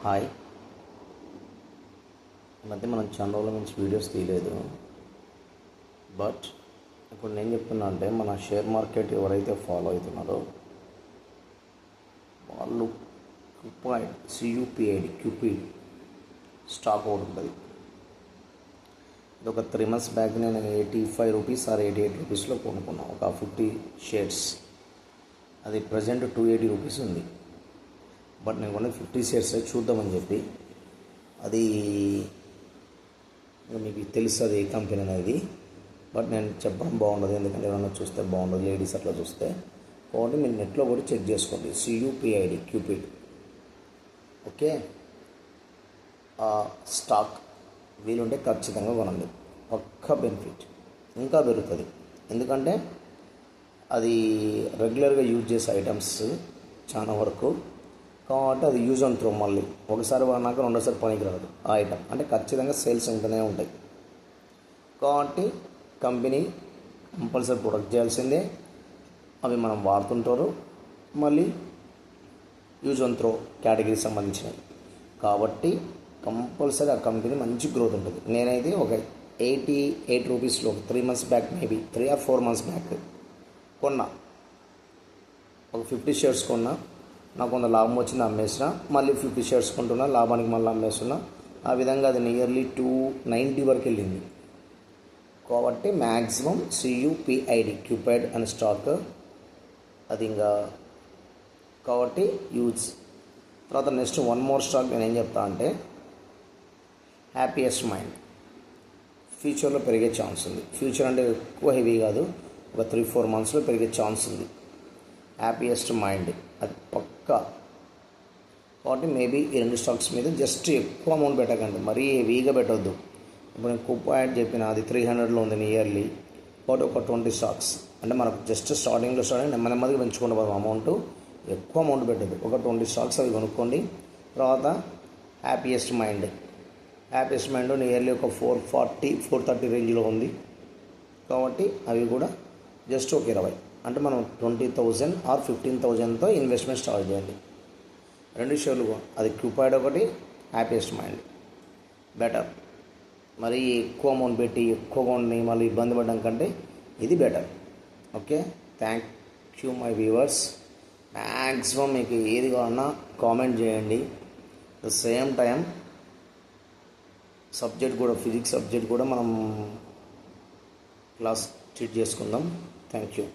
Hi. ఈ మధ్య మనం చాలా రోజుల నుంచి వీడియోస్ తీయలేదు. బట్ ఇప్పుడు నేను చెప్తున్నా అంటే మన షేర్ మార్కెట్ ఎవరైతే ఫాలో అవుతున్నారో వాళ్ళు క్యూపిడ్ స్టాక్ ఒకటి ఉంటుంది. ఇది ఒక 3 months బ్యాక్ నేను 85 రూపీస్ ఆర్ 88 రూపీస్లో కొనుక్కున్నాను, ఒక 50 షేర్స్. అది ప్రజెంట్ 280 రూపీస్ ఉంది. బట్ నేను కొన్నది 50 షేర్స్ చూద్దామని చెప్పి. అది మీకు తెలుస్తుంది ఏ కంపెనీ అనేది. బట్ నేను చెప్పడం బాగుండదు, ఎందుకంటే ఏమన్నా చూస్తే బాగుండదు, లేడీస్ అట్లా చూస్తే. కాబట్టి మీరు నెట్లో కూడా చెక్ చేసుకోండి, క్యూపిడ్. ఓకే, ఆ స్టాక్ వీలుంటే ఖచ్చితంగా కొనండి, పక్కా బెనిఫిట్. ఇంకా పెరుగుతుంది, ఎందుకంటే అది రెగ్యులర్గా యూజ్ చేసే ఐటమ్స్ చాలా వరకు. కాబట్టి అది యూజ్ అండ్ త్రో, మళ్ళీ ఒకసారి వాడినాక రెండోసారి పనికి రాదు ఆ ఐటమ్. అంటే ఖచ్చితంగా సేల్స్ ఉంటూనే ఉంటాయి. కాబట్టి కంపెనీ కంపల్సరీ ప్రొడక్ట్ చేయాల్సిందే. అవి మనం వాడుతుంటారు, మళ్ళీ యూజ్ అండ్ త్రో కేటగిరీకి సంబంధించినవి. కాబట్టి కంపల్సరీ ఆ కంపెనీ మంచి గ్రోత్ ఉంటుంది. నేనైతే ఒక 88 రూపీస్లో 3 months back, maybe 3 or 4 months back కొన్నా. ఒక 50 షేర్స్ కొన్నా, నాకు కొంత లాభం వచ్చింది, అమ్మేసిన. మళ్ళీ 50 షేర్స్ కొంటున్నా, లాభానికి మళ్ళీ అమ్మేస్తున్నా. ఆ విధంగా అది నియర్లీ 290 వరకు వెళ్ళింది. కాబట్టి మ్యాక్సిమం క్యూపైడ్ అనే స్టాక్ అది. ఇంకా కాబట్టి యూజ్. తర్వాత నెక్స్ట్ వన్ మోర్ స్టాక్ నేను ఏం చెప్తా అంటే హ్యాపీయెస్ట్ మైండ్. ఫ్యూచర్లో పెరిగే ఛాన్స్ ఉంది. ఫ్యూచర్ అంటే ఎక్కువ హెవీ కాదు, ఒక 3-4 monthsలో పెరిగే ఛాన్స్ ఉంది హ్యాపీయెస్ట్ మైండ్, అది పక్కా. కాబట్టి మేబీ ఈ 2 స్టాక్స్ మీద జస్ట్ ఎక్కువ అమౌంట్ పెట్టకండి, మరీ హెవీగా పెట్టవద్దు. ఇప్పుడు నేను క్యూపైడ్ చెప్పిన, అది 300లో ఉంది నియర్లీ. కాబట్టి ఒక 20 స్టాక్స్, అంటే మనకు జస్ట్ స్టార్టింగ్ నెమ్మదిగా పెంచుకుంటూ పోదాం అమౌంట్. ఎక్కువ అమౌంట్ పెట్టద్దు, ఒక 20 స్టాక్స్ అవి కొనుక్కోండి. తర్వాత హ్యాపీయెస్ట్ మైండ్ నియర్లీ ఒక 440-430 రేంజ్లో ఉంది. కాబట్టి అవి కూడా జస్ట్ ఒక 20, అంటే మనం 20,000 or 15,000తో ఇన్వెస్ట్మెంట్ స్టార్ట్ చేయండి. 2 షేర్లు, అది క్యూపైడ్ ఒకటి, హ్యాపీయెస్ట్ మైండ్ బెటర్. మరి ఎక్కువ అమౌంట్ పెట్టి ఎక్కువ కొన్ని మళ్ళీ ఇబ్బంది పడడం కంటే ఇది better. Okay, thank you my viewers. Maximum మీకు ఏది కావాలన్నా కామెంట్ చేయండి. ద సేమ్ టైం సబ్జెక్ట్ కూడా, ఫిజిక్స్ సబ్జెక్ట్ కూడా మనం క్లాస్ ట్రీట్ చేసుకుందాం. Thank you.